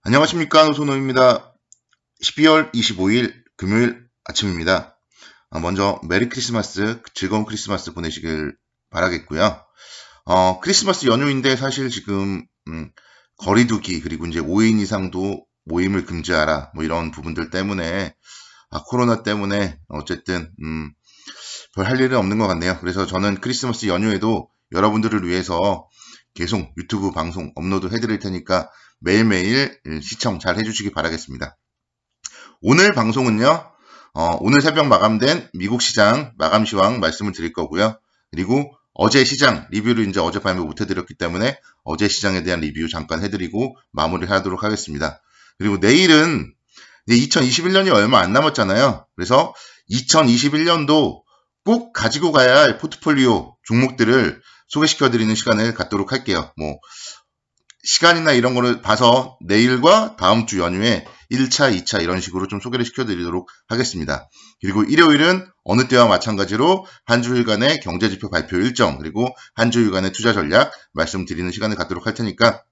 안녕하십니까, 노소노입니다. 12월 25일 금요일 아침입니다. 먼저 메리 크리스마스, 즐거운 크리스마스 보내시길 바라겠고요. 크리스마스 연휴인데 사실 지금 거리두기 그리고 이제 5인 이상도 모임을 금지하라 뭐 이런 부분들 때문에 코로나 때문에 어쨌든 별 할 일은 없는 것 같네요. 그래서 저는 크리스마스 연휴에도 여러분들을 위해서 계속 유튜브 방송 업로드 해드릴 테니까 매일매일 시청 잘 해주시기 바라겠습니다. 오늘 방송은요, 오늘 새벽 마감된 미국 시장 마감 시황 말씀을 드릴 거고요. 그리고 어제 시장 리뷰를 이제 어젯밤에 못 해드렸기 때문에 어제 시장에 대한 리뷰 잠깐 해드리고 마무리하도록 하겠습니다. 그리고 내일은 이제 2021년이 얼마 안 남았잖아요. 그래서 2021년도 꼭 가지고 가야 할 포트폴리오 종목들을 소개시켜드리는 시간을 갖도록 할게요. 뭐 시간이나 이런 거를 봐서 내일과 다음 주 연휴에 1차, 2차 이런 식으로 좀 소개를 시켜드리도록 하겠습니다. 그리고 일요일은 어느 때와 마찬가지로 한 주일간의 경제지표 발표 일정 그리고 한 주일간의 투자 전략 말씀드리는 시간을 갖도록 할 테니까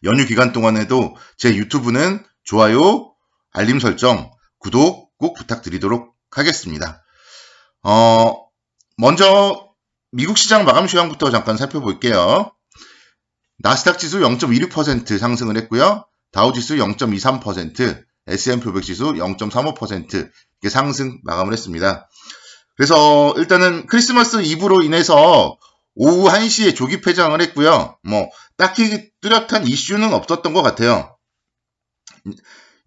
연휴 기간 동안에도 제 유튜브는 좋아요, 알림 설정, 구독 꼭 부탁드리도록 하겠습니다. 먼저 미국 시장 마감 시황부터 잠깐 살펴볼게요. 나스닥 지수 0.26% 상승을 했고요. 다우지수 0.23%, S&P 500 지수 0.35% 이렇게 상승 마감을 했습니다. 그래서 일단은 크리스마스 이브로 인해서 오후 1시에 조기 폐장을 했고요. 뭐 딱히 뚜렷한 이슈는 없었던 것 같아요.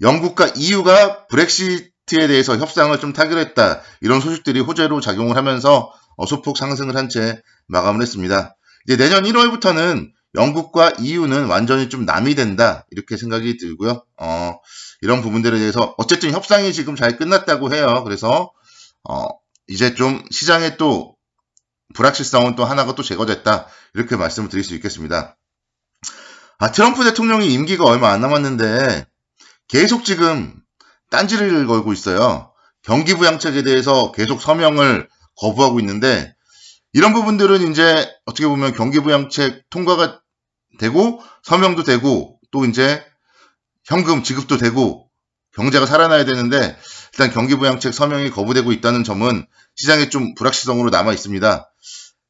영국과 EU가 브렉시트에 대해서 협상을 좀 타결했다. 이런 소식들이 호재로 작용을 하면서 소폭 상승을 한 채 마감을 했습니다. 이제 내년 1월부터는 영국과 EU는 완전히 좀 남이 된다. 이렇게 생각이 들고요. 이런 부분들에 대해서 어쨌든 협상이 지금 잘 끝났다고 해요. 그래서 이제 좀 시장에 또 불확실성은 또 하나가 또 제거됐다. 이렇게 말씀을 드릴 수 있겠습니다. 트럼프 대통령이 임기가 얼마 안 남았는데 계속 지금 딴지를 걸고 있어요. 경기 부양책에 대해서 계속 서명을 거부하고 있는데 이런 부분들은 이제 어떻게 보면 경기 부양책 통과가 되고 서명도 되고 또 이제 현금 지급도 되고 경제가 살아나야 되는데 일단 경기 부양책 서명이 거부되고 있다는 점은 시장에 좀 불확실성으로 남아 있습니다.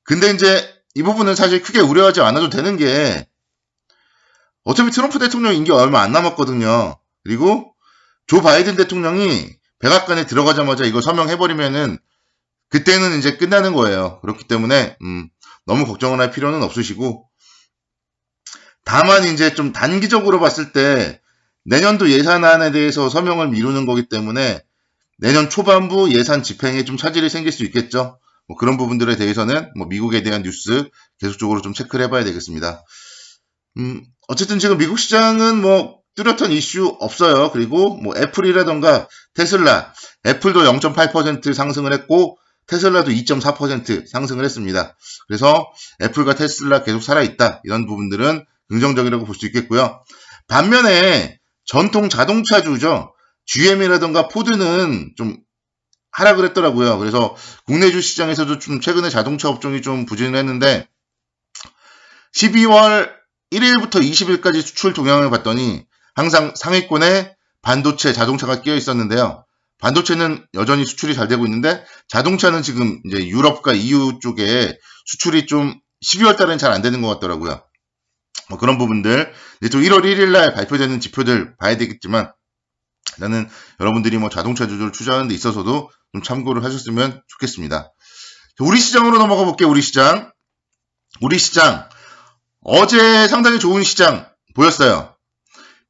근데 이제 이 부분은 사실 크게 우려하지 않아도 되는 게 어차피 트럼프 대통령 임기 얼마 안 남았거든요. 그리고 조 바이든 대통령이 백악관에 들어가자마자 이거 서명해버리면은 그때는 이제 끝나는 거예요. 그렇기 때문에 너무 걱정을 할 필요는 없으시고 다만 이제 좀 단기적으로 봤을 때 내년도 예산안에 대해서 서명을 미루는 거기 때문에 내년 초반부 예산 집행에 좀 차질이 생길 수 있겠죠. 뭐 그런 부분들에 대해서는 뭐 미국에 대한 뉴스 계속적으로 좀 체크를 해봐야 되겠습니다. 어쨌든 지금 미국 시장은 뭐 뚜렷한 이슈 없어요. 그리고 뭐 애플이라던가 테슬라, 애플도 0.8% 상승을 했고 테슬라도 2.4% 상승을 했습니다. 그래서 애플과 테슬라 계속 살아있다. 이런 부분들은 긍정적이라고 볼 수 있겠고요. 반면에 전통 자동차주죠. GM이라던가 포드는 좀 하락을 했더라고요. 그래서 국내주 시장에서도 좀 최근에 자동차 업종이 좀 부진을 했는데 12월 1일부터 20일까지 수출 동향을 봤더니 항상 상위권에 반도체 자동차가 끼어 있었는데요. 반도체는 여전히 수출이 잘 되고 있는데 자동차는 지금 이제 유럽과 EU 쪽에 수출이 좀 12월 달에는 잘 안 되는 것 같더라고요. 뭐 그런 부분들 이제 또 1월 1일 날 발표되는 지표들 봐야 되겠지만 나는 여러분들이 뭐 자동차 주주를 투자하는 데 있어서도 좀 참고를 하셨으면 좋겠습니다. 우리 시장으로 넘어가 볼게요. 우리 시장 어제 상당히 좋은 시장 보였어요.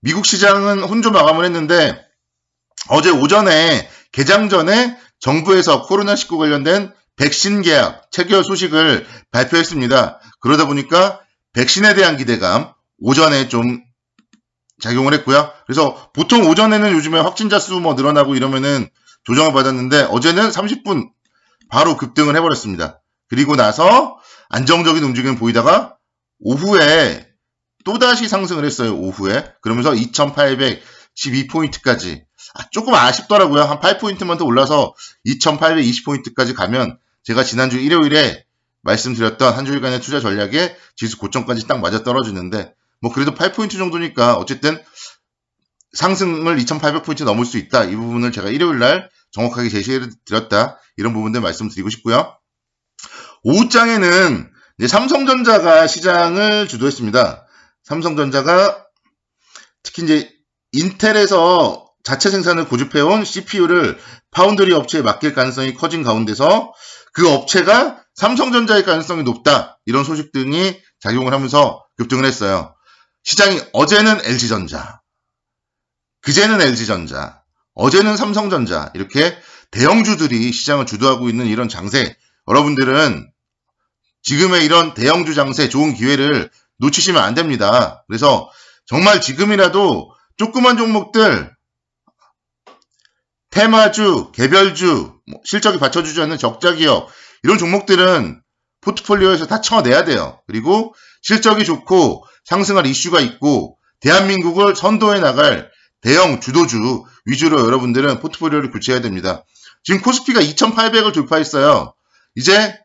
미국 시장은 혼조 마감을 했는데 어제 오전에 개장 전에 정부에서 코로나19 관련된 백신 계약 체결 소식을 발표했습니다. 그러다 보니까 백신에 대한 기대감 오전에 좀 작용을 했고요. 그래서 보통 오전에는 요즘에 확진자 수 뭐 늘어나고 이러면은 조정을 받았는데 어제는 30분 바로 급등을 해버렸습니다. 그리고 나서 안정적인 움직임을 보이다가 오후에 또다시 상승을 했어요. 오후에. 그러면서 2812포인트까지. 조금 아쉽더라고요. 한 8포인트만 더 올라서 2820포인트까지 가면 제가 지난주 일요일에 말씀드렸던 한 주일간의 투자 전략에 지수 고점까지 딱 맞아 떨어지는데 뭐 그래도 8포인트 정도니까 어쨌든 상승을 2800포인트 넘을 수 있다. 이 부분을 제가 일요일날 정확하게 제시해드렸다. 이런 부분들 말씀드리고 싶고요. 오후장에는 이제 삼성전자가 시장을 주도했습니다. 삼성전자가 특히 이제 인텔에서 자체 생산을 고집해온 CPU를 파운드리 업체에 맡길 가능성이 커진 가운데서 그 업체가 삼성전자의 가능성이 높다. 이런 소식 등이 작용을 하면서 급등을 했어요. 시장이 어제는 LG전자, 그제는 LG전자, 어제는 삼성전자 이렇게 대형주들이 시장을 주도하고 있는 이런 장세, 여러분들은 지금의 이런 대형주 장세 좋은 기회를 놓치시면 안 됩니다. 그래서 정말 지금이라도 조그만 종목들, 테마주, 개별주, 실적이 받쳐주지 않는 적자 기업 이런 종목들은 포트폴리오에서 다 쳐내야 돼요. 그리고 실적이 좋고 상승할 이슈가 있고 대한민국을 선도해 나갈 대형 주도주 위주로 여러분들은 포트폴리오를 구체해야 됩니다. 지금 코스피가 2800을 돌파했어요. 이제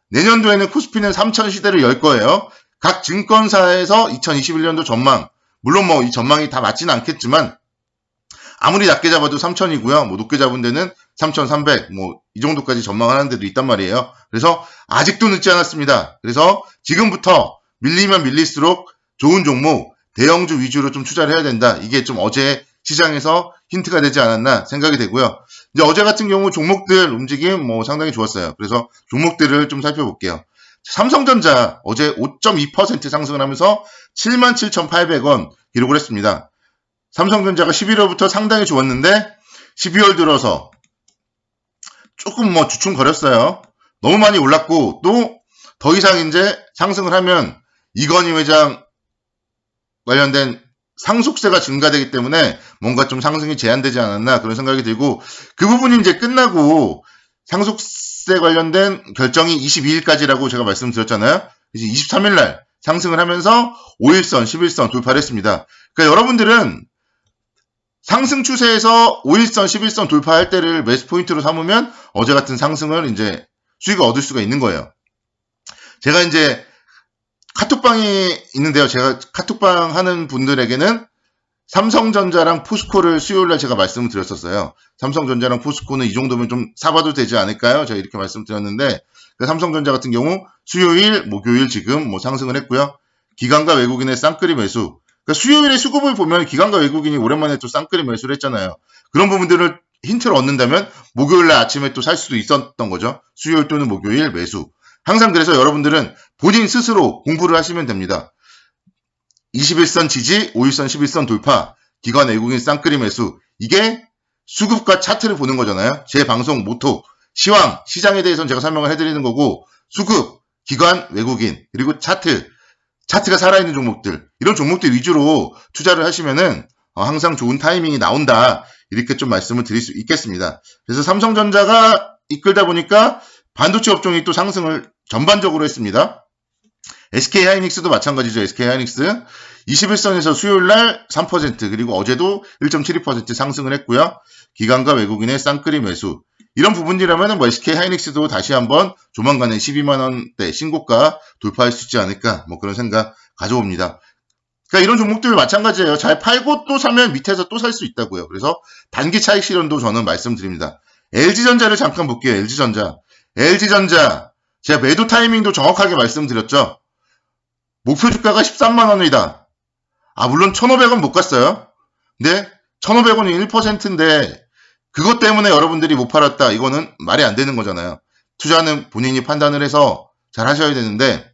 내년도에는 코스피는 3000 시대를 열 거예요. 각 증권사에서 2021년도 전망, 물론 이 전망이 다 맞지는 않겠지만 아무리 낮게 잡아도 3000이고요. 높게 잡은 데는 3300, 이 정도까지 전망하는 데도 있단 말이에요. 그래서 아직도 늦지 않았습니다. 그래서 지금부터 밀리면 밀릴수록 좋은 종목, 대형주 위주로 좀 투자를 해야 된다. 이게 좀 어제 시장에서 힌트가 되지 않았나 생각이 되고요. 이제 어제 같은 경우 종목들 움직임 상당히 좋았어요. 그래서 종목들을 좀 살펴볼게요. 삼성전자 어제 5.2% 상승을 하면서 77,800원 기록을 했습니다. 삼성전자가 11월부터 상당히 좋았는데 12월 들어서 조금 주춤거렸어요. 너무 많이 올랐고 또 더 이상 이제 상승을 하면 이건희 회장 관련된 상속세가 증가되기 때문에 뭔가 좀 상승이 제한되지 않았나 그런 생각이 들고 그 부분이 이제 끝나고 상속세 관련된 결정이 22일까지라고 제가 말씀드렸잖아요. 이제 23일 날 상승을 하면서 5일선, 11선 돌파를 했습니다. 그러니까 여러분들은 상승 추세에서 5일선, 11선 돌파할 때를 매수 포인트로 삼으면 어제 같은 상승을 이제 수익을 얻을 수가 있는 거예요. 제가 이제 카톡방이 있는데요. 제가 카톡방 하는 분들에게는 삼성전자랑 포스코를 수요일날 제가 말씀을 드렸었어요. 삼성전자랑 포스코는 이 정도면 좀 사봐도 되지 않을까요? 제가 이렇게 말씀드렸는데 삼성전자 같은 경우 수요일, 목요일 지금 상승을 했고요. 기관과 외국인의 쌍끌이 매수. 그러니까 수요일에 수급을 보면 기관과 외국인이 오랜만에 또 쌍끌이 매수를 했잖아요. 그런 부분들을 힌트를 얻는다면 목요일날 아침에 또 살 수도 있었던 거죠. 수요일 또는 목요일 매수. 항상 그래서 여러분들은 본인 스스로 공부를 하시면 됩니다. 21선 지지, 5일선, 11선 돌파, 기관 외국인 쌍끌이 매수. 이게 수급과 차트를 보는 거잖아요. 제 방송 모토, 시황, 시장에 대해서는 제가 설명을 해드리는 거고 수급, 기관, 외국인, 그리고 차트가 살아있는 종목들 이런 종목들 위주로 투자를 하시면은 항상 좋은 타이밍이 나온다. 이렇게 좀 말씀을 드릴 수 있겠습니다. 그래서 삼성전자가 이끌다 보니까 반도체 업종이 또 상승을 전반적으로 했습니다. SK하이닉스도 마찬가지죠. SK하이닉스 21선에서 수요일날 3% 그리고 어제도 1.72% 상승을 했고요. 기관과 외국인의 쌍끌이 매수 이런 부분이라면 SK하이닉스도 다시 한번 조만간에 12만원대 신고가 돌파할 수 있지 않을까 그런 생각 가져옵니다. 그러니까 이런 종목들 마찬가지예요. 잘 팔고 또 사면 밑에서 또 살 수 있다고요. 그래서 단기 차익 실현도 저는 말씀드립니다. LG전자를 잠깐 볼게요. LG전자 제가 매도 타이밍도 정확하게 말씀드렸죠. 목표 주가가 13만 원이다. 물론 1,500원 못 갔어요. 근데 1,500원이 1%인데 그것 때문에 여러분들이 못 팔았다. 이거는 말이 안 되는 거잖아요. 투자는 본인이 판단을 해서 잘 하셔야 되는데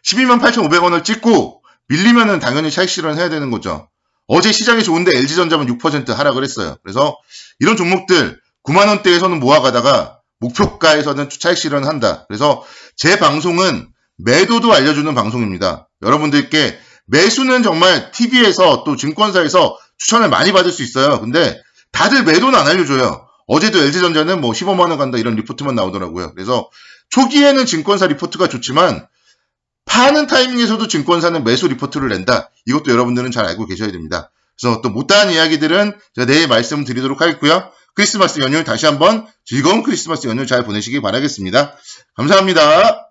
128,500원을 찍고 밀리면은 당연히 차익 실현해야 되는 거죠. 어제 시장이 좋은데 LG전자만 6% 하락을 했어요. 그래서 이런 종목들 9만 원대에서는 모아가다가 목표가에서는 차익 실현을 한다. 그래서 제 방송은 매도도 알려주는 방송입니다. 여러분들께 매수는 정말 TV에서 또 증권사에서 추천을 많이 받을 수 있어요. 근데 다들 매도는 안 알려줘요. 어제도 LG전자는 15만 원 간다 이런 리포트만 나오더라고요. 그래서 초기에는 증권사 리포트가 좋지만 파는 타이밍에서도 증권사는 매수 리포트를 낸다. 이것도 여러분들은 잘 알고 계셔야 됩니다. 그래서 또 못다한 이야기들은 제가 내일 말씀드리도록 하겠고요. 크리스마스 연휴 다시 한번 즐거운 크리스마스 연휴 잘 보내시기 바라겠습니다. 감사합니다.